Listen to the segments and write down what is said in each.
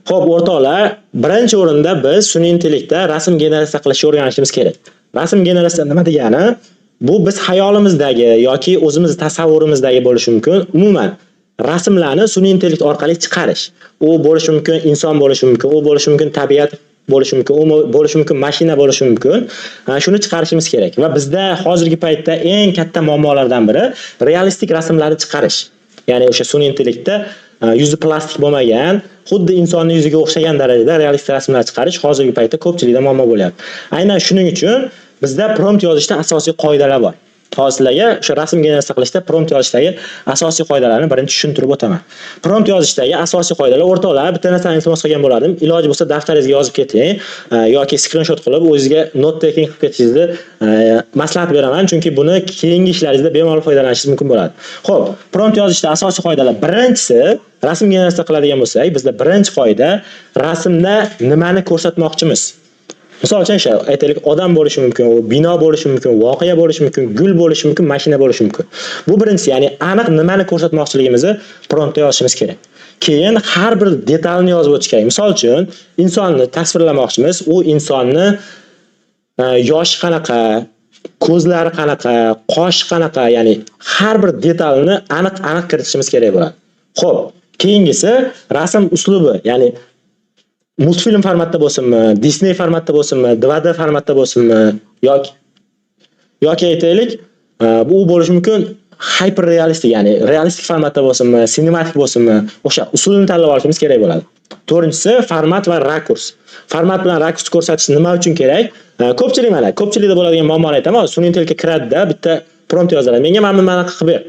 Xo'p, o'rtoqlar, birinchi o'rinda biz sun'iy intellektda rasm generatsiya qilishni o'rganishimiz kerak. Rasm generatsiya nima degani? Bu biz xayolimizdagi yoki o'zimiz tasavvurimizdagi bo'lishi mumkin. Umuman rasmlarni sun'iy intellekt orqali chiqarish. U bo'lishi mumkin inson bo'lishi mumkin, u bo'lishi mumkin tabiat bo'lishi mumkin, u bo'lishi mumkin mashina bo'lishi mumkin. Shuni chiqarishimiz kerak va bizda hozirgi paytda eng katta muammolardan biri realistik rasmlarni chiqarish. Ya'ni o'sha sun'iy intellektda yuzi plastik bo'lmagan, xuddi insonning yuziga o'xshagan darajada realistik rasmlar chiqarish hozirgi paytda ko'pchilikda muammo bo'lyapti. Aynan shuning uchun bizda prompt yozishda asosiy qoidalar bor. Hozir sizlarga o'sha rasm generatsiya qilishda prompt yozishdagi asosiy qoidalarni birinchi tushuntirib o'taman. Prompt yozishdagi asosiy qoidalar o'rtoqlar, bitta narsani iltimos qilgan bo'lardim. Iloji bo'lsa daftaringizga yozib keting yoki skrinshot qilib o'zingizga note taking qilib ketishingizni maslahat beraman, chunki buni keyingi ishlaringizda bemalol foydalanishingiz mumkin bo'ladi. Xo'p, prompt yozishda asosiy qoidalar. Birinchisi, rasm generatsiya qiladigan bo'lsak, bizda birinchi qoida rasmda nimani ko'rsatmoqchimiz. Misol uchun aytaylik, odam bo'lishi mumkin, bino bo'lishi mumkin, voqea bo'lishi mumkin, gul bo'lishi mumkin, mashina bo'lishi mumkin. Bu birinchisi, ya'ni aniq nimani ko'rsatmoqchiligimizni promptda yozishimiz kerak. Keyin har bir detalni yozib o'tish kerak. Misol uchun, insonni tasvirlamoqchimiz, u insonni yoshi qanaqa, ko'zlari qanaqa, qosh qanaqa, ya'ni har bir detalni aniq kiritishimiz kerak bo'ladi. Xo'p, keyingisi rasm uslubi, ya'ni multfilm formatda bo'lsinmi, Disney formatda bo'lsinmi, 2D formatda bo'lsinmi yoki aytaylik, bu bo'lishi mumkin hyper realistik, ya'ni realistik formatda bo'lsinmi, sinematik bo'lsinmi, o'sha usulni tanlab olishimiz kerak bo'ladi. To'rtinchisi format va rakurs. Format bilan rakurs ko'rsatish nima uchun kerak? Ko'pchilikda bo'ladigan muammoni aytaman. Sun'iy intellektga kiradida bitta prompt yozadi. Menga mana bunaqa qilib ber.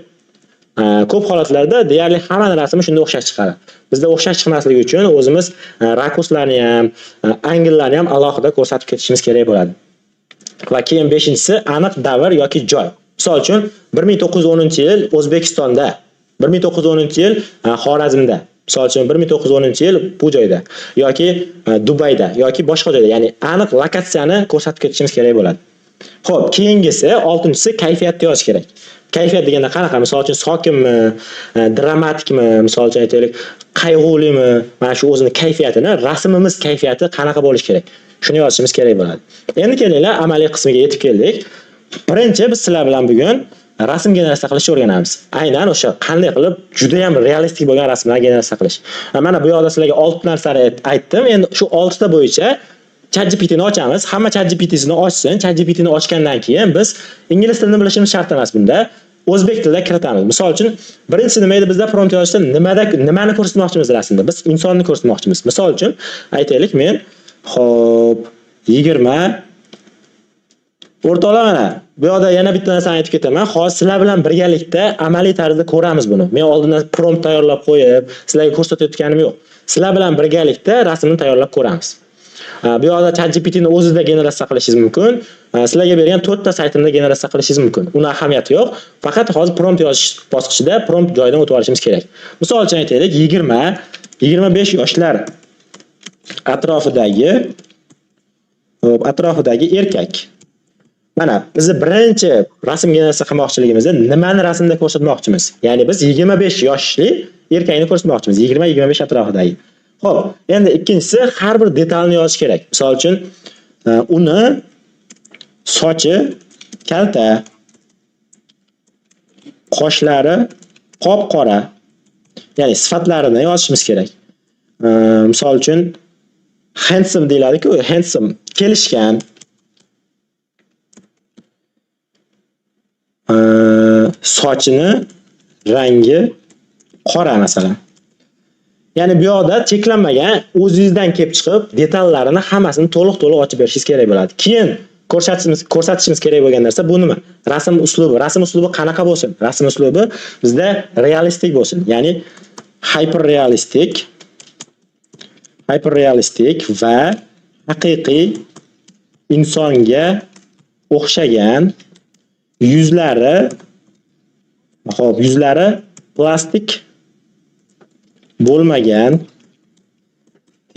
Ko'p holatlarda deyarli hamma rasmi shunday o'xshash chiqadi. Bizda o'xshash chiqmasligi uchun o'zimiz rakurslarni ham, angllarni ham alohida ko'rsatib ketishimiz kerak bo'ladi. Va keyin 5-inchisi aniq davr yoki joy. Misol uchun 1910-yil O'zbekistonda, 1910-yil Xorazmda, misol uchun 1910-yil bu joyda yoki Dubayda yoki boshqa joyda, ya'ni aniq lokatsiyani ko'rsatib ketishimiz kerak bo'ladi. Xo'p, keyingisi 6-inchisi kayfiyatni yozish kerak. Kayfiyat deganda qanaqa? Misol uchun sokinmi, dramatikmi, misol uchun aytaylik, qayg'ulimi? Mana shu o'zini kayfiyatini, rasmimiz kayfiyati qanaqa bo'lishi kerak? Shuni yozishimiz kerak bo'ladi. Endi kelinglar, amaliy qismiga yetib keldik. Birinchi biz sizlar bilan bugun rasm generatsiya qilishni o'rganamiz. Aynan o'sha qanday qilib juda ham realistik bo'lgan rasmlarni generatsiya qilish. Mana bu yoqda sizlarga 6 narsani aytdim. Endi shu 6 ta bo'yicha ChatGPT ni ochamiz. Hamma ChatGPT'sini ochsin. ChatGPT ni ochgandan keyin biz ingliz tilini bilishimiz shart emas bunda. O'zbek tilida kiritamiz. Misol uchun, birinchisi nima edi? Bizda prompt yozishda nimani ko'rsatmoqchimiz rasmda? Biz insonni ko'rsatmoqchimiz. Misol uchun, aytaylik, men xo'p 20 o'rtoqlar, mana bu yoqda yana bitta narsani aytib ketaman. Hozir sizlar bilan birgalikda amaliy tarzda ko'ramiz buni. Men oldindan prompt tayyorlab qo'yib, sizlarga ko'rsatayotganim yo'q. Sizlar bilan birgalikda rasmni tayyorlab ko'ramiz. Bu yoqda ChatGPT ni o'zida generatsiya qilishingiz mumkin. Sizlarga bergan 4 ta saytimda generatsiya qilishingiz mumkin. Uni ahamiyati yo'q. Faqat hozir prompt yozish bosqichida prompt joyidan o'tib olishimiz kerak. Misol uchun aytaylik, 20-25 yoshlar atrofidagi erkak. Mana biz birinchi rasm generatsiya qilmoqchiligimizda nimani rasmda ko'rsatmoqchimiz? Ya'ni biz 25 yoshli erkakni ko'rsatmoqchimiz, 20-25 atrofidagi. Xo'p, endi ikkinchisi har bir detalni yozish kerak. Misol uchun, uni sochi kalta, qoshlari qop-qora, ya'ni sifatlarini yozishimiz kerak. Misol uchun, handsome deyiladi-ku, handsome, kelishgan. Sochini rangi qora masalan. Ya'ni bu yoqda cheklanmagan, o'zingizdan kelib chiqib, detallarini hammasini to'liq ochib berishingiz kerak bo'ladi. Keyin ko'rsatishimiz kerak bo'lgan narsa bu nima? Rasm uslubi. Rasm uslubi qanaqa bo'lsin? Rasm uslubi bizda realistik bo'lsin. Ya'ni hyper realistik va haqiqiy insonga o'xshagan, yuzlari plastik bo'lmagan,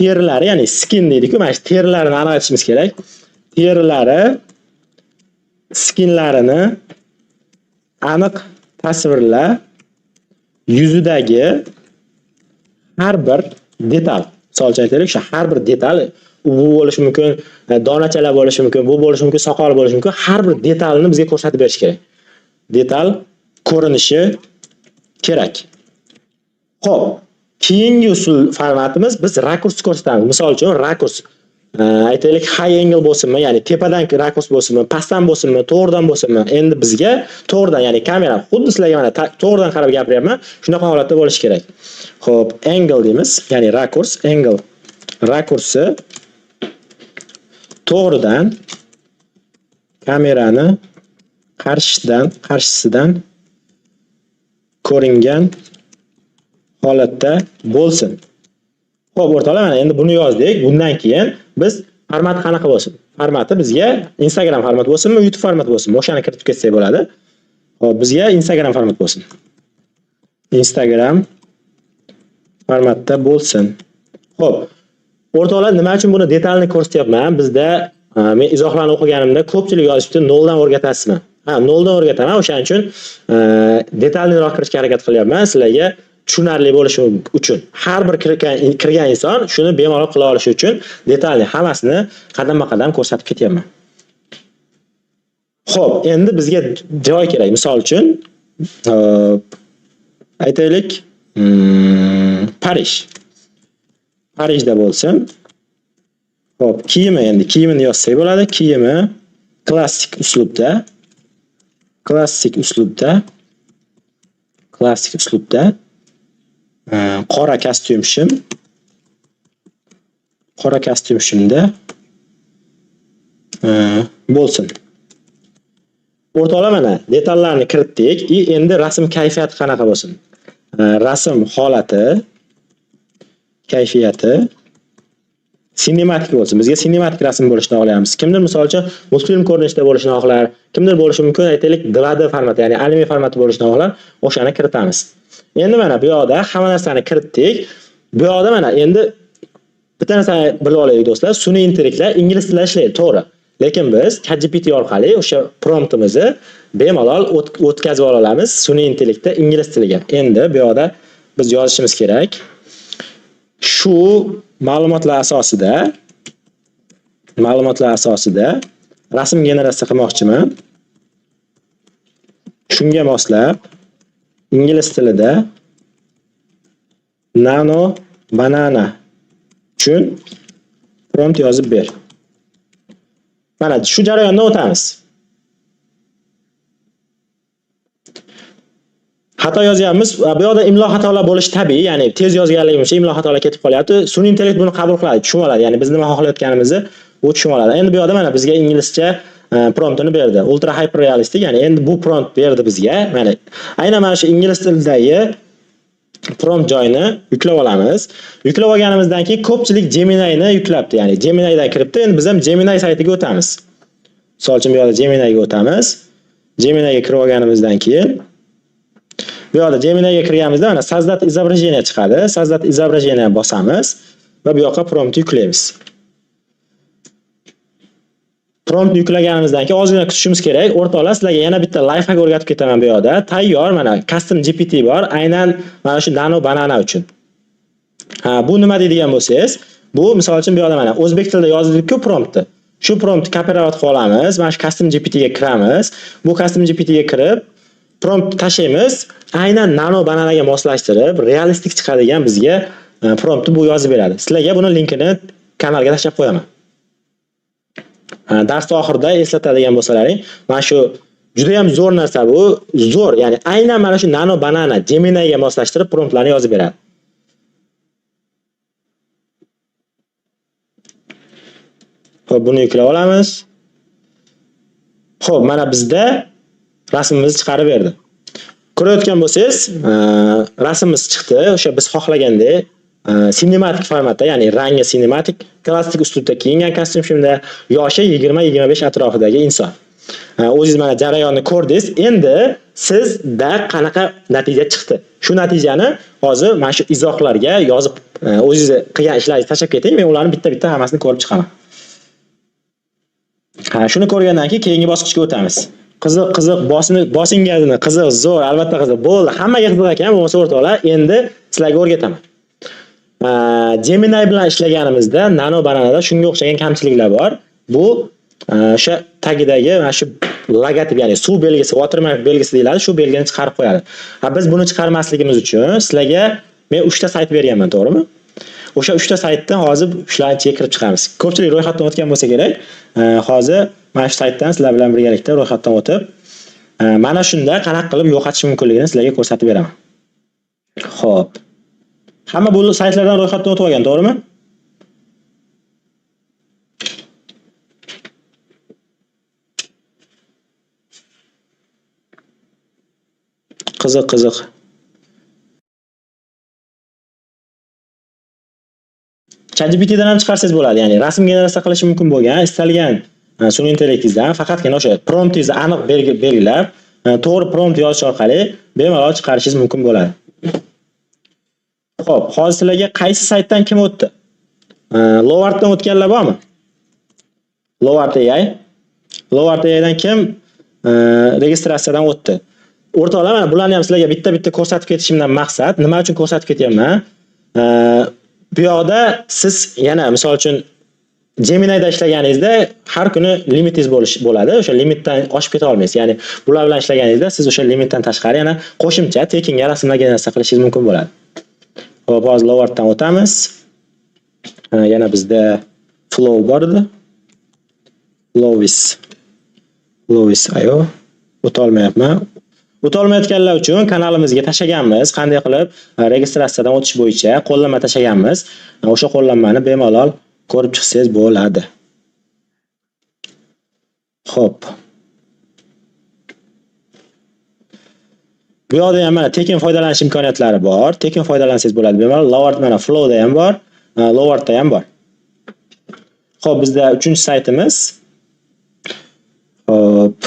terilari, ya'ni skin deydi-ku, mana shu terilarini aniq aytishimiz kerak. Terilari, skinlarini aniq tasvirla, yuzidagi har bir detal. Misol uchun aytaylik, o'sha har bir detal bu bo'lishi mumkin, donachalar bo'lishi mumkin, bu bo'lishi mumkin, soqol bo'lishi mumkin. Har bir detalni bizga ko'rsatib berish kerak. Detal ko'rinishi kerak. Xo'p, keyingi usul formatimiz biz rakurs ko'rsatamiz. Misol uchun rakurs aytaylik high angle bo'lsinmi, ya'ni tepadan rakurs bo'lsinmi, pastdan bo'lsinmi, to'g'ridan bo'lsinmi. Endi bizga to'g'ridan, ya'ni kamera xuddi sizlarga mana to'g'ridan qarab gapiryapman, shunaqa holatda bo'lishi kerak. Xo'p, angle deymiz, ya'ni rakurs, angle. Rakursi to'g'ridan kamerani qarshisidan ko'ringan holatda bo'lsin. Xo'p, o'rtoqlar, mana endi buni yozdik. Bundan keyin biz format qanaqa bo'lsin? Formati bizga Instagram format bo'lsinmi, YouTube format bo'lsinmi? O'shani kiritib ketsak bo'ladi. Xo'p, bizga Instagram format bo'lsin. Instagram formatda bo'lsin. Xo'p, o'rtoqlar, nima uchun buni detalni ko'rsatyapman? Bizda men izohlarni o'qiganimda ko'pchilik yozishibdi, 0 dan o'rgatasizmi? 0 dan o'rgataman. O'shaning uchun detalliroq kirishga harakat qilyapman sizlarga tushunarli bo'lishi uchun. Har bir kirgan inson shuni bemalol qila olishi uchun detalni hammasini qadam-qadam ko'rsatib ketyapman. Xo'p, endi bizga joy kerak. Misol uchun aytaylik, Parijda bo'lsin. Xo'p, kiyimi, endi kiyimini yozsak bo'ladi. Kiyimi klassik uslubda qora kostyumshimda bo'lsin. O'rtoqlar, mana detallarni kiritdik. Endi rasm kayfiyati qanaqa bo'lsin? Rasm holati, kayfiyati sinematik bo'lsin. Bizga sinematik rasm bo'lishini xohlaymiz. Kimdir misol uchun multfilm ko'rinishida bo'lishini xohlar, kimdir bo'lishi mumkin aytaylik 2D format, ya'ni anime formati bo'lishini xohlar, o'shani kiritamiz. Endi mana bu yoqda hamma narsani kiritdik. Bu yoqda mana endi bitta narsani bilib olaylik do'stlar, sun'iy intellektlar ingliz tilida ishlaydi, to'g'ri. Lekin biz ChatGPT orqali o'sha promptimizni bemalol o'tkazib olamiz sun'iy intellektda ingliz tiliga. Endi bu yoqda biz yozishimiz kerak. Shu ma'lumotlar asosida rasm generatsiya qilmoqchiman. Shunga moslab ingliz tilida nano banana uchun prompt yozib ber. Mana shu jarayondan o'tamiz. Xato yozyapmiz. Bu yoqda imlo xatolar bo'lishi tabiiy, ya'ni tez yozganligim uchun imlo xatolar ketib qolyapti. Sun'iy intellekt buni qabul qiladi, tushunib oladi. Ya'ni biz nima xohlayotganimizni u tushunib oladi. Endi bu yoqda mana bizga inglizcha promptini berdi. Ultra hyper realistic, ya'ni endi bu prompt berdi bizga. Mana aynan mana shu ingliz tilidagi prompt joyini yuklab olamiz. Yuklab olganimizdan keyin ko'pchilik Gemini'ni yuklabdi, ya'ni Gemini'dan kiribdi. Endi biz ham Gemini saytiga o'tamiz. Misol uchun bu yoqda Gemini'ga o'tamiz. Gemini'ga kirib olganimizdan keyin bu yoqda Gemini'ga kirganimizda mana sozdать изображение chiqadi. Sozdать изображение bosamiz va bu yoqqa prompt yuklaymiz. Prompt yuklaganimizdan keyin ozgina kutishimiz kerak. O'rtoqlar, sizlarga yana bitta life hack o'rgatib ketaman bu yoqda. Tayyor mana custom GPT bor, aynan mana shu nano banana uchun. Bu nima deydigan bo'lsangiz, bu misol uchun bu yoqda mana o'zbek tilida yozildi-ku promptni. Shu promptni kopirovat qilib olamiz, mana shu custom GPT ga kiramiz. Bu custom GPT ga kirib prompt tashlaymiz. Aynan nano bananaga moslashtirib, realistik chiqadigan bizga promptni bu yozib beradi. Sizlarga buni linkini kanalga tashlab qo'yaman. Darsda oxirida eslatadigan bo'lsalaring, mana shu juda ham zo'r narsa bu, zo'r, ya'ni aynan mana shu nano banana Gemini'ga moslashtirib promptlarni yozib beradi. Xo'p, buni yuklab olamiz. Xo'p, mana bizda rasmimizni chiqarib berdi. Ko'rayotgan bo'lsangiz, rasmimiz chiqdi. O'sha biz xohlagandek sinematik formatda, ya'ni rangi sinematik, klassik uslubda kiyingan kostyumda, yoshi 20-25 atrofidagi inson. O'zingiz mana jarayonni ko'rdingiz. Endi sizda qanaqa natija chiqdi? Shu natijani hozir mana shu izohlarga yozib, o'zingiz qilgan ishlaringizni tashlab keting. Men ularni bitta-bitta hammasini ko'rib chiqaman. Shuni ko'rgandan keyin keyingi bosqichga o'tamiz. Qiziq, bosingizini, qiziq, zo'r, albatta qiziq. Bo'ldi, hammaga qiziq ekan, bo'lmasa o'rtoqlar, endi sizlarga o'rgataman. Gemini bilan ishlaganimizda Nano Bananada shunga o'xshagan kamchiliklar bor. Bu o'sha tagidagi mana shu logotip, ya'ni suv belgisi, watermark belgisi deyiladi, shu belgini chiqarib qo'yadi. Biz buni chiqarmasligimiz uchun sizlarga men 3 ta sayt berganman, to'g'rimi? O'sha 3 ta saytdan hozir shularni ichiga kirib chiqamiz. Ko'pchilik ro'yxatdan o'tgan bo'lsa kerak. Hozir mana shu saytdan sizlar bilan birgalikda ro'yxatdan o'tib, mana shunda qanaqa qilib yo'qotish mumkinligini sizlarga ko'rsatib beraman. Xo'p. Hamma bu saytlardan ro'yxatdan o'tib olgan, to'g'rimi? Qiziq. ChatGPTdan ham chiqarsangiz bo'ladi, ya'ni rasm generatsiya qilish mumkin bo'lgan istalgan sun'iy intellektingizdan faqatgina o'sha promptingizni aniq belgilab, to'g'ri prompt yozish orqali bemalol chiqarishingiz mumkin bo'ladi. Xo'p, hozir sizlarga qaysi saytdan kim o'tdi? Lovarddan o'tganlar bormi? Lovard AI. Lovard AIdan kim registratsiyadan o'tdi? O'rtoqlar, mana bularni ham sizlarga bitta-bitta ko'rsatib ketishimdan maqsad, nima uchun ko'rsatib ketyapman? Bu yoqda siz yana misol uchun Gemini'da ishlaganingizda har kuni limitingiz bo'ladi. O'sha limitdan oshib keta olmaysiz. Ya'ni bular bilan ishlaganingizda siz o'sha limitdan tashqari yana qo'shimcha tekinga rasmlar generatsiya qilishingiz mumkin bo'ladi. Xo'p, hozir Lovarddan o'tamiz. Yana bizda Flow bor edi. Lowis ayo. O'tolmayapman. O'tolmayotganlar uchun kanalimizga tashaganmiz, qanday qilib registratsiyadan o'tish bo'yicha qo'llanma tashaganmiz. O'sha qo'llanmani bemalol ko'rib chiqsangiz bo'ladi. Xo'p. Bu yoqda ham mana tekin foydalanish imkoniyatlari bor. Tekin foydalansangiz bo'ladi bemalol. Lovard mana Flowda ham bor, Lovardda ham bor. Xo'p, bizda 3-saytimiz. Xo'p.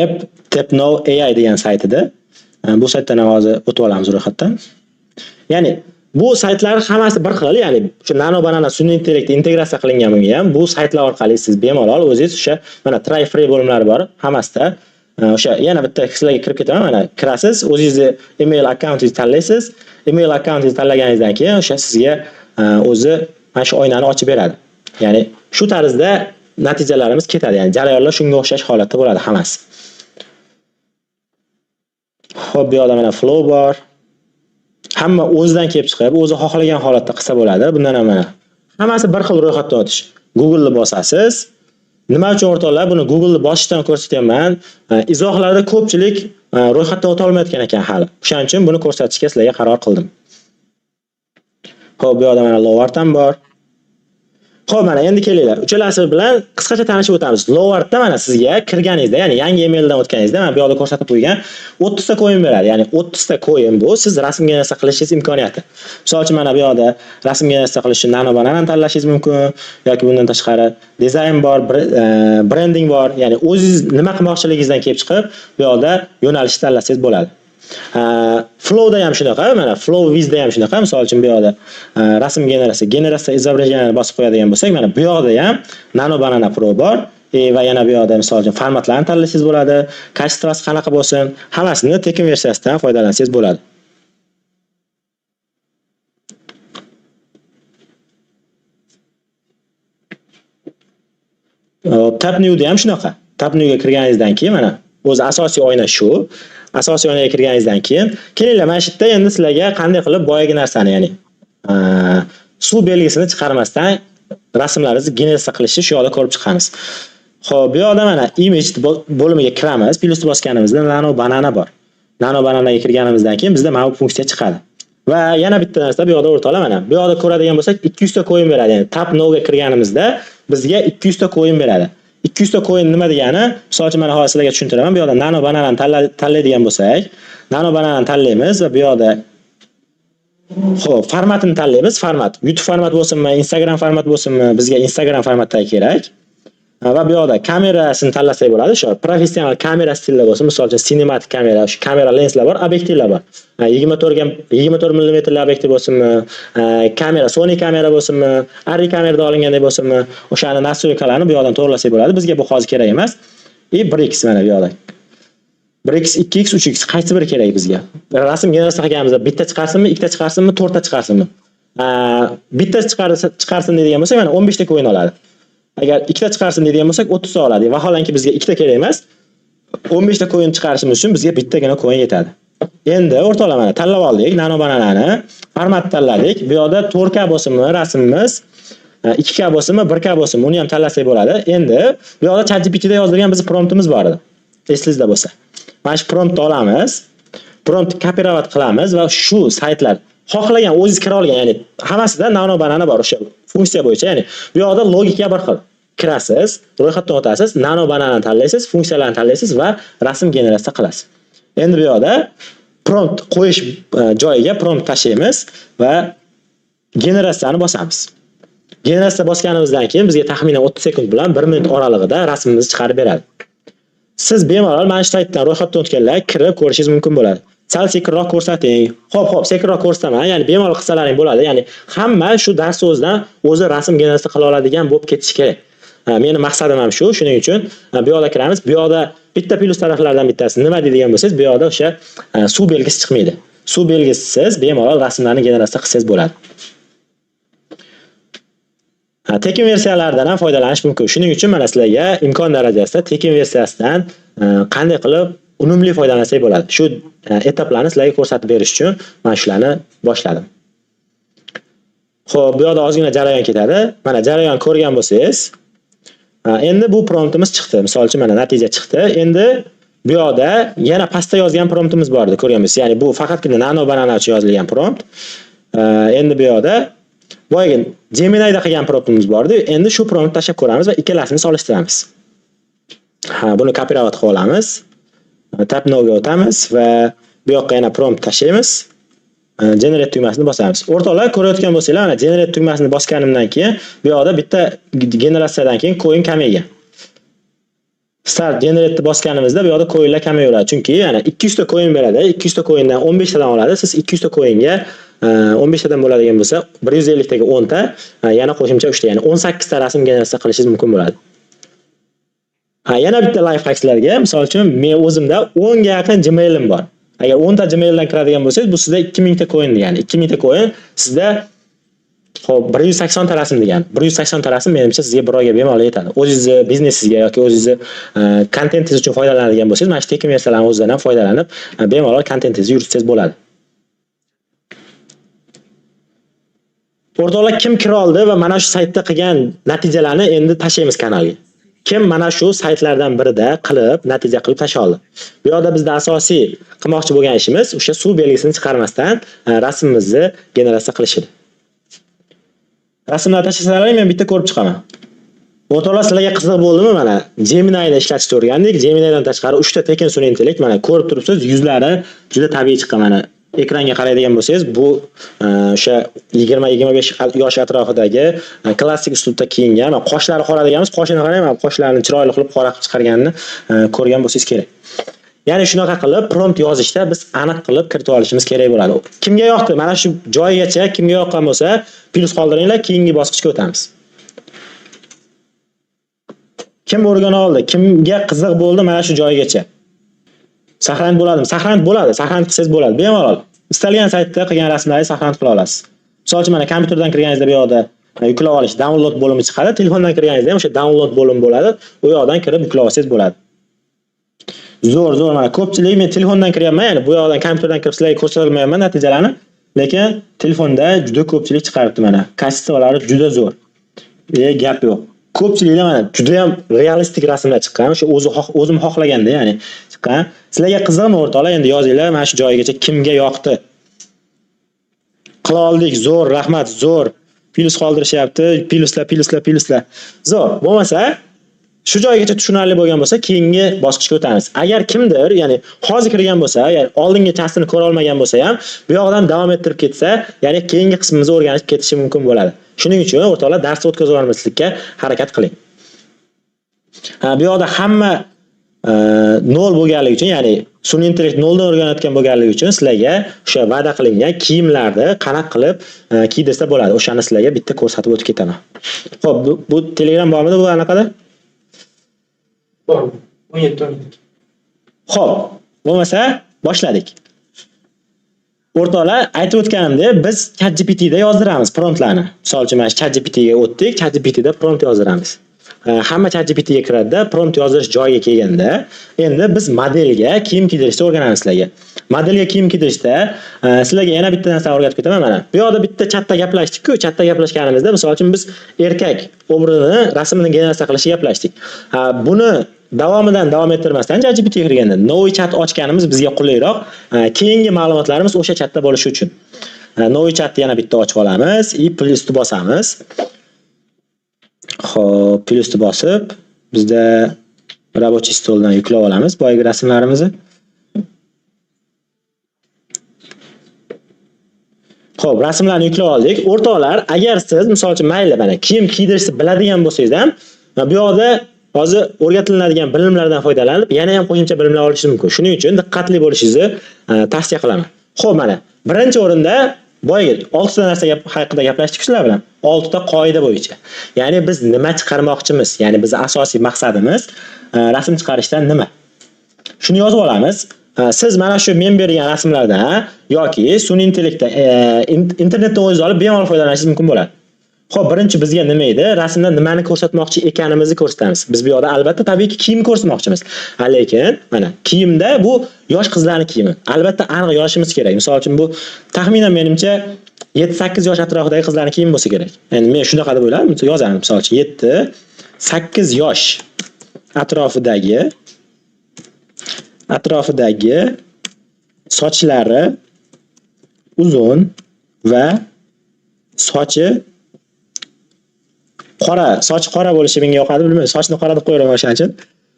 App Tapno AI degan saytida. Bu saytdan hozir o'tib olamiz ro'yxatdan. Ya'ni bu saytlar hammasi bir xil, ya'ni shu Nano Banana sun'iy intellekt integratsiya qilingan bunga ham bu saytlar orqali siz bemalol o'zingiz o'sha mana try free bo'limlari bor hammasida. O'sha yana bitta sizlarga kirib ketaman, mana kirasiz, o'zingizni email akkauntingizni tanlaysiz. Email akkauntingizni tanlaganingizdan keyin o'sha sizga o'zi mana shu oynani ochib beradi. Ya'ni shu tarzda natijalarimiz ketadi, ya'ni jarayonlar shunga o'xshash holatda bo'ladi hammasi. Xo'p, bu yoqda mana Flow bor. Hamma o'zidan kelib chiqib, o'zi xohlagan holatda qilsa bo'ladi. Bundan ham mana hammasi bir xil ro'yxatdan o'tish. Google'ni bosasiz. Nima uchun o'rtoqlar buni Google'ni bosishdan ko'rsatyapman? Izohlarda ko'pchilik ro'yxatdan o'ta olmayotgan ekan hali. O'shaning uchun buni ko'rsatishga sizlarga qaror qildim. Xo'p, bu yoqda mana Lovard ham bor. Xo'p, mana endi kelinglar. Uchalasi bilan qisqacha tanishib o'tamiz. Lovardda mana sizga kirganingizda, ya'ni yangi emaildan o'tganingizda mana bu yoqda ko'rsatib qo'ygan 30 ta coin beradi. Ya'ni 30 ta coin bu siz rasm generatsiya qilishingiz imkoniyati. Misol uchun mana bu yoqda rasm generatsiya qilish uchun Nano Banana tanlashingiz mumkin yoki bundan tashqari dizayn bor, branding bor. Ya'ni o'zingiz nima qilmoqchiligingizdan kelib chiqib, bu yoqda yo'nalishni tanlasangiz bo'ladi. Flowda ham shunaqa, mana Flow Vizda ham shunaqa. Misol uchun bu yoqda rasm generatsiya izobrazheniyani bosib qo'yadigan bo'lsak, mana bu yoqda ham Nano Banana Pro bor va yana bu yoqda misol uchun formatlarni tanlashingiz bo'ladi, kачествоsi qanaqa bo'lsin, hammasini tekin versiyasidan foydalansangiz bo'ladi. Tapnew'da ham shunaqa. Tapnew'ga kirganingizdan keyin mana o'zi asosiy oyna shu. Asosiy oynaga kirganingizdan keyin kelinglar mana shu yerda endi sizlarga qanday qilib boyagi narsani, ya'ni suv belgisini chiqarmasdan rasmlaringizni generatsiya qilishni shu yoqda ko'rib chiqamiz. Xo'p, bu yoqda mana image bo'limiga kiramiz. Plusni bosganimizda Nano Banana bor. Nano Bananaga kirganimizdan keyin bizda mana bu funksiya chiqadi. Va yana bitta narsa bu yoqda o'rtoqlar, mana bu yoqda ko'radigan bo'lsak 200 ta coin beradi. Ya'ni Tapnoga kirganimizda bizga 200 ta coin beradi. 200 ta coin nima degani? Misol uchun mana hozir sizlarga tushuntiraman. Bu yoqda Nano Bananani tanlaydigan bo'lsak, Nano Bananani tanlaymiz va bu yoqda xo'p, formatini tanlaymiz. Format, YouTube format bo'lsinmi, Instagram format bo'lsinmi? Bizga Instagram formatdagi kerak. Va bu yoqda kamerasini tanlasak bo'ladi. Shu professional kamera stilida bo'lsin, misol uchun cinematic kamera, shu kamera lenslar bor, obyektivlar bor. 24 mm obyektiv bo'lsinmi, kamera Sony kamera bo'lsinmi, Arri kamerada olingandek bo'lsinmi, o'shani nastroykalarni bu yoqdan to'g'rilasak bo'ladi. Bizga bu hozir kerak emas. 1x mana bu yoqda. 1x, 2x, 3x qaysi biri kerak bizga? Rasm generatsiya qilganimizda bitta chiqarsinmi, ikkita chiqarsinmi, to'rtta chiqarsinmi? Bitta chiqarsin deydigan bo'lsak, mana 15 ta ko'yin oladi. Agar ikkita chiqarsin deydigan bo'lsak, 30 ta oladi. Vaholanki bizga ikkita kerak emas. 15 ta ko'yin chiqarishimiz uchun bizga bittagina ko'yin yetadi. Endi o'rtalamani tanlab oldik, nano bananani, format tanladik. Bu yerda 4K bo'lsinmi rasmimiz, 2K bo'lsinmi, 1K bo'lsinmi, uni ham tanlasak bo'ladi. Endi bu yerda ChatGPT da yozdirgan biz promptimiz bor edi. Esingizda bo'lsa. Mana shu promptni olamiz. Prompt kopirovat qilamiz va shu saytlar xohlagan o'zingiz kira olgan, ya'ni hammasida nano banana bor o'sha funksiya bo'yicha, ya'ni bu yerda logika bir xil. Kirasiz, ro'yxatdan o'tasiz, nano bananani tanlaysiz, funksiyalarni tanlaysiz va rasm generatsiya qilasiz. Endi bu yerda prompt qo'yish joyiga prompt tashlaymiz va generatsiyani bosamiz. Generatsiya bosganimizdan keyin bizga taxminan 30 sekund bilan 1 minut oralig'ida rasmimizni chiqarib beradi. Siz bemalol mana shu saytdan ro'yxatdan o'tganlar kirib ko'rishingiz mumkin bo'ladi. Sal sekinroq ko'rsating. Xo'p, sekinroq ko'rsataman. Ya'ni bemalol qilsalaring bo'ladi. Ya'ni hamma shu dars o'zidan o'zi rasm generatsiya qila oladigan bo'lib ketishi kerak. Meni maqsadim ham shu. Shuning uchun bu yerga kiramiz. Bu yerda bitta plyus taraflardan bittasi nima deydigan bo'lsangiz, bu yerda o'sha suv belgisi chiqmaydi. Suv belgisisiz bemalol rasmlarni generatsiya qilsangiz bo'ladi. Tekin versiyalardan ham foydalanish mumkin. Shuning uchun mana sizlarga imkon darajasida tekin versiyasidan qanday qilib unumli foydalansak bo'ladi. Shu etaplarni sizlarga ko'rsatib berish uchun men shularni boshladim. Xo'p, bu yerda ozgina jarayon ketadi. Mana jarayon ko'rgan bo'lsangiz, endi bu promptimiz chiqdi. Misol uchun mana natija chiqdi. Endi bu yerda yana pastda yozgan promptimiz bor edi, ko'rgan bo'lsangiz. Ya'ni bu faqatgina nano banana uchun yozilgan prompt. Endi bu yerda boyagi Gemini'da qilgan promptimiz bor edi. Endi shu prompt tashlab ko'ramiz va ikkalasini solishtiramiz. Buni kopirovat qilib olamiz. Tab nowga o'tamiz va bu yoqqa yana prompt tashlaymiz. Generate tugmasini bosamiz. O'rtoqlar ko'rayotgan bo'lsanglar, mana generate tugmasini bosganimdan keyin bu yoqda bitta generatsiyadan keyin coin kamaygan. Start generate bosganimizda bu yoqda coinlar kamayaveradi. Chunki yana 200 ta coin beradi. 200 ta coindan 15 tadan oladi. Siz 200 ta coinga 15 tadan bo'ladigan bo'lsa 150 taga 10 ta, yana qo'shimcha 3 ta, ya'ni 18 ta rasm generatsiya qilishingiz mumkin bo'ladi. Yana bitta life hackslarga, misol uchun men o'zimda 10 ga yaqin Gmail'im bor. Agar 10 ta Gmail'dan kiradigan bo'lsangiz, bu sizda 2000 ta coin degani. 2000 ta coin sizda xo'p 180 ta rasm degani. 180 ta rasm menimcha sizga bir oyga bemalol yetadi. O'zingizni biznesingizga yoki o'zingizni kontentingiz uchun foydalanadigan bo'lsangiz, mana shu tekin versiyalardan o'zidan ham foydalanib bemalol kontentingizni yuritsangiz bo'ladi. O'rtoqlar, kim kira oldi va mana shu saytda qilgan natijalarni endi tashlaymiz kanalga. Kim mana shu saytlardan birida qilib, natija qilib tasha oldi. Bu yerda bizda asosiy qilmoqchi bo'lgan ishimiz o'sha suv belgisini chiqarmasdan rasmimizni generatsiya qilish edi. Rasmlar tashlasalar men bitta ko'rib chiqaman. O'rtoqlar, sizlarga qiziq bo'ldimi? Mana Gemini'da ishlatishni o'rgandik. Gemini'dan tashqari 3 ta tekin sun'iy intellekt, mana ko'rib turibsiz, yuzlari juda tabiiy chiqqan. Mana ekranga qaraydigan bo'lsangiz, bu o'sha 20-25 yosh atrofidagi klassik uslubda kiyingan, qoshlari qora deganimiz, qoshini qarang, qoshlarini chiroyli qilib qora qilib chiqarganini ko'rgan bo'lsangiz kerak. Ya'ni shunaqa qilib prompt yozishda biz aniq qilib kiritib olishimiz kerak bo'ladi. Kimga yoqdi? Mana shu joyigacha kimga yoqqan bo'lsa, plyus qoldiringlar, keyingi bosqichga o'tamiz. Kim o'rgana oldi? Kimga qiziq bo'ldi mana shu joyigacha? Saqlanib bo'ladimi? Saqlanib bo'ladi. Saqlanib qilsangiz bo'ladi. Bemalol istalgan saytda qilgan rasmlaringizni saqlanib qila olasiz. Misol uchun mana kompyuterdan kirganingizda bu yoqda yuklab olish, download bo'limi chiqadi. Telefondan kirganingizda ham o'sha download bo'limi bo'ladi. U yoqdan kirib yuklab olsangiz bo'ladi. Zo'r mana ko'pchilik men telefondan kiryapman, ya'ni bu yoqdan kompyuterdan kirib sizlarga ko'rsatolmayapman natijalarni, lekin telefonda juda ko'pchilik chiqaribdi mana. Kachестволari juda zo'r. Gap yo'q. Ko'pchiliklar mana juda ham realistik rasmlar chiqqan, o'sha o'zim xohlaganda, ya'ni chiqqan. Sizlarga qiziqmi o'rtoqlar? Endi yozinglar, mana shu joyigacha kimga yoqdi? Qila oldik, zo'r, rahmat, zo'r. Plyus qoldirishyapti, plyuslar. Zo'r. Bo'lmasa shu joygacha tushunarli bo'lgan bo'lsa, keyingi bosqichga o'tamiz. Agar kimdir, ya'ni hozir kirgan bo'lsa, ya'ni oldingachasini ko'ra olmagan bo'lsa ham, bu yoqdan davom ettirib ketsa, ya'ni keyingi qismimizni o'rganib ketishi mumkin bo'ladi. Shuning uchun o'rtoqlar darsni o'tkazib olmaslikka harakat qiling. Bu yoqda hamma 0 bo'lganligi uchun, ya'ni sun'iy intellekt 0 dan o'rganayotgan bo'lganligi uchun sizlarga o'sha va'da qilingan kiyimlarni qanaqa qilib kiydirsa bo'ladi. O'shani sizlarga bitta ko'rsatib o'tib ketaman. Xo'p, bu Telegram bormidi bu anaqada? 17. Xo'p, Bo'lmasa, boshladik. O'rtoqlar, aytib o'tganimdek, biz ChatGPT da yozdiramiz promptlarni. Misol uchun mana ChatGPT ga o'tdik, ChatGPT da prompt yozdiramiz. Hamma ChatGPT ga kiradi, prompt yozirish joyiga kelganda, endi biz modelga kiyim kiydirishni o'rganamiz sizlarga. Modelga kiyim kiydirishda sizlarga yana bitta narsani o'rgatib ketaman mana. Bu yoqda bitta chatda gaplashdik-ku, chatda gaplashganimizda, misol uchun biz erkak obrazini, rasmini generatsiya qilishni gaplashdik. Buni davom ettirmasdan ChatGPT ga kirganda Novi chat ochganimiz bizga qulayroq. Keyingi ma'lumotlarimiz o'sha chatda bo'lishi uchun. Novi chatni yana bitta ochib olamiz, plusni bosamiz. Xo'p, plusni bosib, bizda рабочий stoldan yuklab olamiz boyagi rasmlarimizni. Xo'p, rasmlarni yuklab oldik. O'rtoqlar, agar siz misol uchun mayli mana kiyim kiydirishni biladigan bo'lsangiz ham, bu yoqda hozir o'rgatiladigan bilimlardan foydalanib, yana ham qo'shimcha bilimlar olishingiz mumkin. Shuning uchun diqqatli bo'lishingizni tavsiya qilaman. Xo'p, mana birinchi o'rinda boyagi 6 ta narsa haqida gaplashdik sizlar bilan. 6 ta qoida bo'yicha. Ya'ni biz nima chiqarmoqchimiz? Ya'ni bizning asosiy maqsadimiz rasm chiqarishdan nima? Shuni yozib olamiz. Siz mana shu men bergan rasmlardan yoki sun'iy intellektda internetdan o'zingiz olib bemalol foydalanishingiz mumkin bo'ladi. Xo'p, birinchi bizga nima edi? Rasmda nimani ko'rsatmoqchi ekanimizni ko'rsatamiz. Biz bu yoqda albatta tabiiyki kiyim ko'rsatmoqchimiz. Lekin mana kiyimda bu yosh qizlarning kiyimi. Albatta aniq yozishimiz kerak. Misol uchun bu taxminan menimcha 7-8 yosh atrofidagi qizlarning kiyimi bo'lsa kerak. Endi men shunaqa deb o'yladim. Yozaman, misol uchun 7-8 yosh atrofidagi sochlari uzun va sochi qora bo'lishi menga yoqadi, bilmayman. Sochni qora deb qo'yaman o'shaning uchun.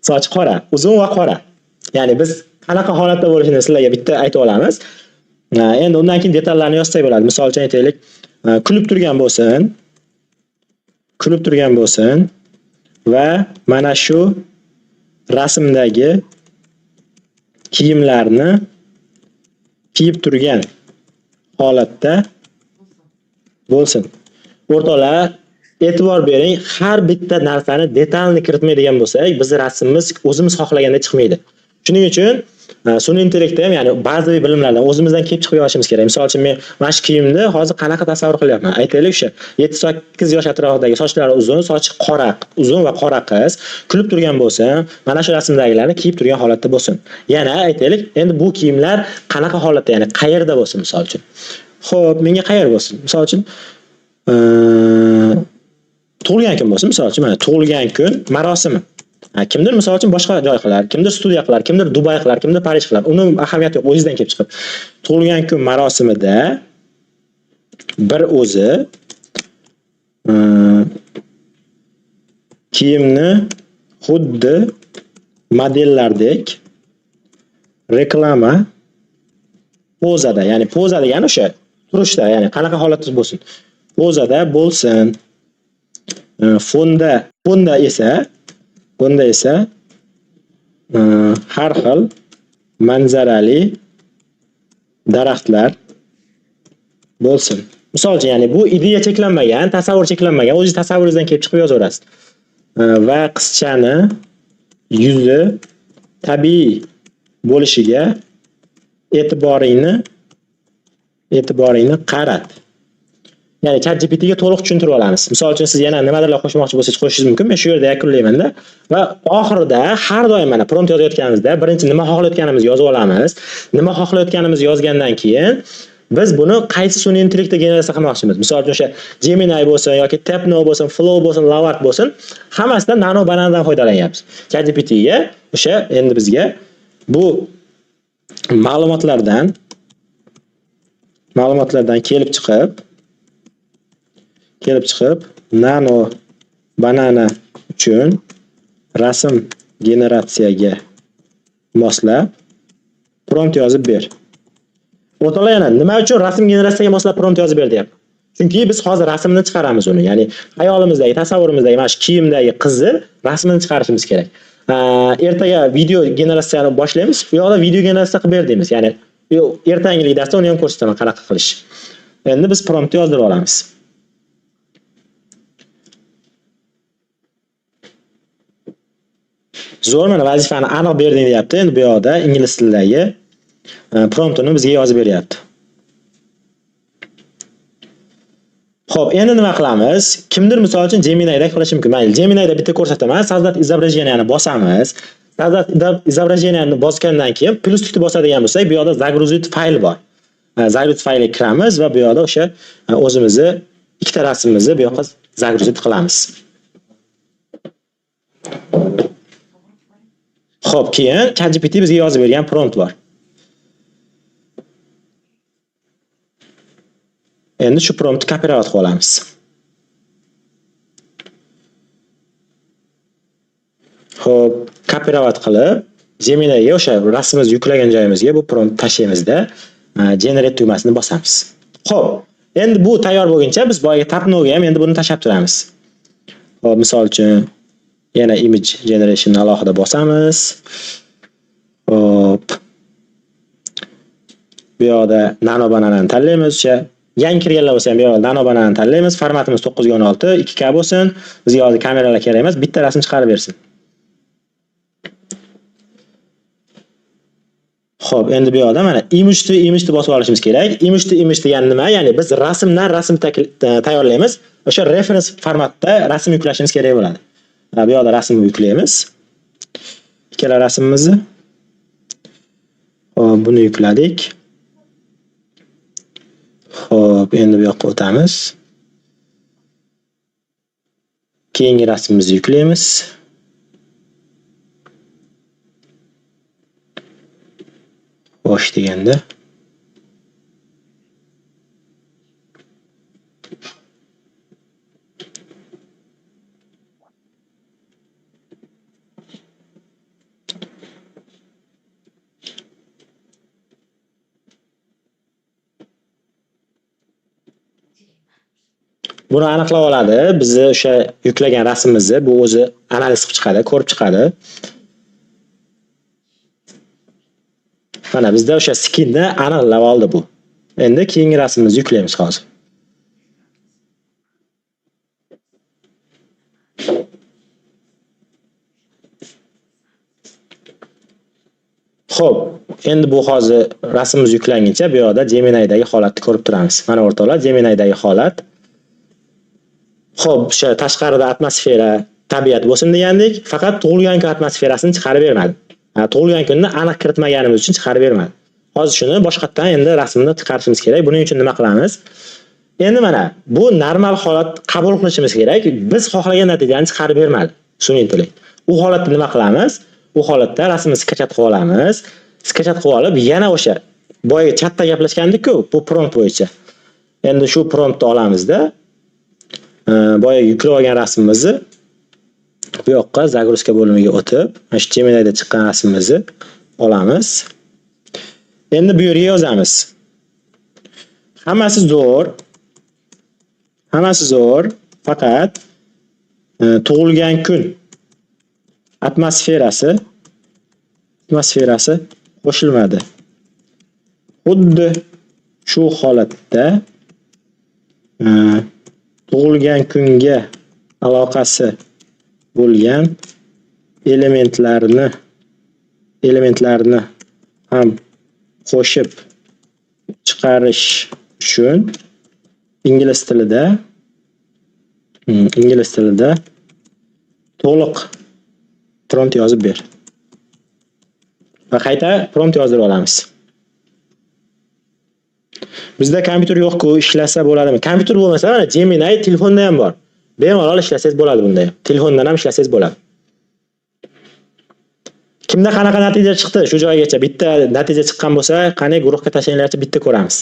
Soch qora, uzun va qora. Ya'ni biz qanaqa holatda bo'lishini sizlarga bitta aytib olamiz. Endi undan keyin detallarni yozsak bo'ladi. Misol uchun aytaylik, kulib turgan bo'lsin va mana shu rasmdagi kiyimlarni kiyib turgan holatda bo'lsin. O'rtoqlar, e'tibor bering, har bitta narsani detalni kiritmaydigan bo'lsak, bizning rasmimiz o'zimiz xohlaganda chiqmaydi. Shuning uchun sun'iy intellektda ham, ya'ni ba'zi bilimlardan o'zimizdan kelib chiqib yozishimiz kerak. Misol uchun men mana shu kiyimni hozir qanaqa tasavvur qilyapman? Aytaylik, o'sha 7-8 yosh atrofidagi sochlari uzun, sochi qora, uzun va qora qiz kulib turgan bo'lsa, mana shu rasmdagilarni kiyib turgan holatda bo'lsin. Yana aytaylik, endi bu kiyimlar qanaqa holatda, ya'ni qayerda bo'lsin misol uchun. Xo'p, menga qayer bo'lsin? Misol uchun tug'ilgan kun bo'lsin, misol uchun mana tug'ilgan kun marosimi. Kimdir misol uchun boshqa joy qilar, kimdir studiya qilar, kimdir Dubay qilar, kimdir Parij qilar. Uni ahamiyati yo'q, o'zingizdan kelib chiqib. Tug'ilgan kun marosimida bir o'zi kiyimni xuddi modellardek reklama pozada, ya'ni poza degani o'sha turishda, ya'ni qanaqa holatda bo'lsin. Pozada bo'lsin. Fonda esa har xil manzarali daraxtlar bo'lsin. Misol uchun, ya'ni bu ideya cheklanmagan, tasavvur cheklanmagan, o'zingiz tasavvuringizdan kelib chiqib yozaverasiz. Va qizchani yuzi tabiiy bo'lishiga e'tiboringni qarat. Ya'ni ChatGPT ga to'liq tushuntirib olamiz. Misol uchun siz yana nimadirlar qo'shmoqchi bo'lsangiz qo'shishingiz mumkin. Men shu yerda yakunlayman-da. Va oxirida har doim mana prompt yozayotganimizda birinchi nima xohlayotganimizni yozib olamiz. Nima xohlayotganimizni yozgandan keyin biz buni qaysi sun'iy intellektda generatsiya qilmoqchimiz? Misol uchun o'sha Gemini bo'lsin yoki Tapno bo'lsin, Flow bo'lsin, Lavart bo'lsin, hammasidan nano bananadan foydalanyapmiz. ChatGPT ga o'sha endi bizga bu ma'lumotlardan kelib chiqib nano banana uchun rasm generatsiyaga moslab prompt yozib ber. O'rtoqlar, yana nima uchun rasm generatsiyaga moslab prompt yozib ber deyapman? Chunki biz hozir rasmni chiqaramiz uni. Ya'ni xayolimizdagi, tasavvurimizdagi mana shu kiyimdagi qizni rasmini chiqarishimiz kerak. Ertaga video generatsiyani boshlaymiz. Bu yoqda video generatsiya qilib ber deymiz. Ya'ni ertangilik darsda uni ham ko'rsataman qanaqa qilish. Endi biz prompt yozdirib olamiz. Zo'r, mana vazifani aniq berding deyapti. Endi bu yoqda ingliz tilidagi promptini bizga yozib beryapti. Xo'p, endi nima qilamiz? Kimdir misol uchun Gemini'da qilish mumkin. Mayli, Gemini'da bitta ko'rsataman, sozdать изображениеni bosamiz. Sozdать изображениеni bosgandan keyin plus tukni bosadigan bo'lsak, bu yoqda загрузить fayl bor. Загрузить faylga kiramiz va bu yoqda o'sha o'zimizni ikkita rasmimizni bu yoqqa загрузить qilamiz. Xo'p, keyin ChatGPT bizga yozib bergan prompt bor. Endi shu promptni kopirovat qilib olamiz. Xo'p, kopirovat qilib, Gemini'ga o'sha rasmimizni yuklagan joyimizga bu prompt tashlaymiz-da, generate tugmasini bosamiz. Xo'p, endi bu tayyor bo'lguncha biz boyaga Tapno'ga ham endi buni tashlab turamiz. Xo'p, misol uchun yana image generation alohida bosamiz. Xo'p. Bu yoqda nano bananani tanlaymiz. O'sha yangi kirganlar bo'lsa ham bu yoqda nano bananani tanlaymiz. Formatimiz 916 2K bo'lsin. Bizga hozir kameralar kerak emas, bitta rasm chiqarib bersin. Xo'p, endi bu yoqda mana image to bosib olishimiz kerak. Image degani nima? Ya'ni biz rasmdan rasm tayyorlaymiz. O'sha reference formatda rasm yuklashimiz kerak bo'ladi. Bu yoqda rasmni yuklaymiz. Ikkala rasmimizni. Xo'p, buni yukladik. Xo'p, endi bu yoqqa o'tamiz. Keyingi rasmimizni yuklaymiz. Xo'sh deganda buni aniqlab oladi. Bizni o'sha yuklagan rasmimizni bu o'zi analiz qilib chiqadi, ko'rib chiqadi. Mana bizda o'sha skinni aniqlab oldi bu. Endi keyingi rasmimizni yuklaymiz hozir. Xo'p, endi bu hozir rasmimiz yuklanguncha bu yoqda Gemini'dagi holatni ko'rib turamiz. Mana o'rtoqlar, Gemini'dagi holat. Xo'p, o'sha tashqarida atmosfera, tabiat bo'lsin degandik, faqat tug'ilgan kun atmosferasini chiqarib bermadi. Tug'ilgan kunni aniq kiritmaganimiz uchun chiqarib bermadi. Hozir shuni boshqatdan endi rasmni chiqarishimiz kerak. Buning uchun nima qilamiz? Endi mana bu normal holat qabul qilishimiz kerak. Biz xohlagan natijani chiqarib bermadi sun'iy intellekt. U holatda nima qilamiz? U holatda rasmni skachat qilib olamiz. Skachat qilib olib, yana o'sha boyaga chatda gaplashgandik-ku, bu prompt bo'yicha. Endi shu promptni olamizda boyaga yuklab olgan rasmimizni bu yoqqa загрузка bo'limiga o'tib, mana shu Gemini'da chiqqan rasmimizni olamiz. Endi bu yerga yozamiz. Hammasi zo'r. Hammasi zo'r, faqat tug'ilgan kun atmosferasi qo'shilmadi. Xuddi shu holatda tug'ilgan kunga aloqasi bo'lgan elementlarni ham qo'shib chiqarish uchun ingliz tilida to'liq prompt yozib ber. Va qayta prompt yozdirib olamiz. Bizda kompyuter yo'q-ku, ishlasa bo'ladimi? Kompyuter bo'lmasa, mana Gemini telefonda ham bor. Bemalol ishlasangiz bo'ladi bunda ham. Telefondan ham ishlasangiz bo'ladi. Kimda qanaqa natija chiqdi shu joygacha? Bitta natija chiqqan bo'lsa, qani guruhga tashlanglarchi, bitta ko'ramiz.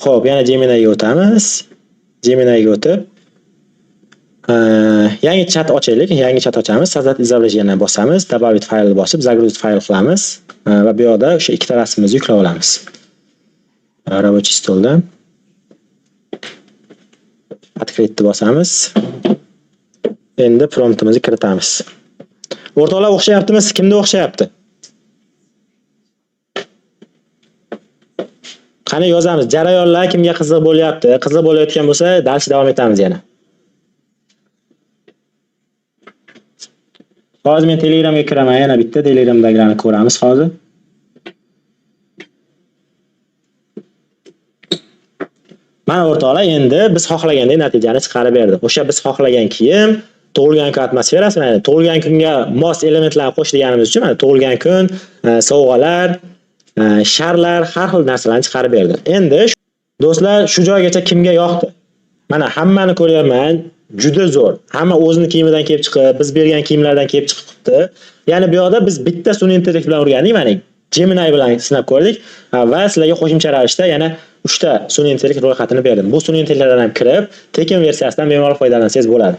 Xo'p, yana Gemini'ga o'tamiz. Gemini'ga o'tib yangi chat ochaylik. Yangi chat ochamiz. Sozdать изображение bosamiz. Добавить fayl bosib, загрузить fayl qilamiz va bu yoqda o'sha ikkita rasmimizni yuklab olamiz. Рабочий stoldan открыть bosamiz. Endi promptimizni kiritamiz. O'rtoqlar o'xshayaptimi? Siz kimga o'xshayapti? Qani yozamiz. Jarayonlar kimga qiziq bo'lyapti? Qiziq bo'layotgan bo'lsa, darsga davom etamiz yana. Hozir men Telegramga kiraman, yana bitta Telegramdagilarni ko'ramiz hozir. Mana o'rtoqlar, endi biz xohlagandek natijani chiqarib berdi. O'sha biz xohlagan kiyim, tug'ilgan kun atmosferasi, mana tug'ilgan kunga mos elementlarni qo'shganimiz uchun mana tug'ilgan kun, sovg'alar, sharlar, har xil narsalarni chiqarib berdi. Endi do'stlar, shu joygacha kimga yoqdi? Mana hammani ko'ryapman, juda zo'r. Hamma o'zining kiyimidan kelib chiqib, biz bergan kiyimlardan kelib chiqibdi. Ya'ni bu yoqda biz bitta sun'iy intellekt bilan o'rgandik, mana Gemini bilan sinab ko'rdik va sizlarga qo'shimcha ravishda yana 3 ta sun'iy intellekt ro'yxatini berdim. Bu sun'iy intellektlardan ham kirib, tekin versiyasidan bemalol foydalansangiz bo'ladi.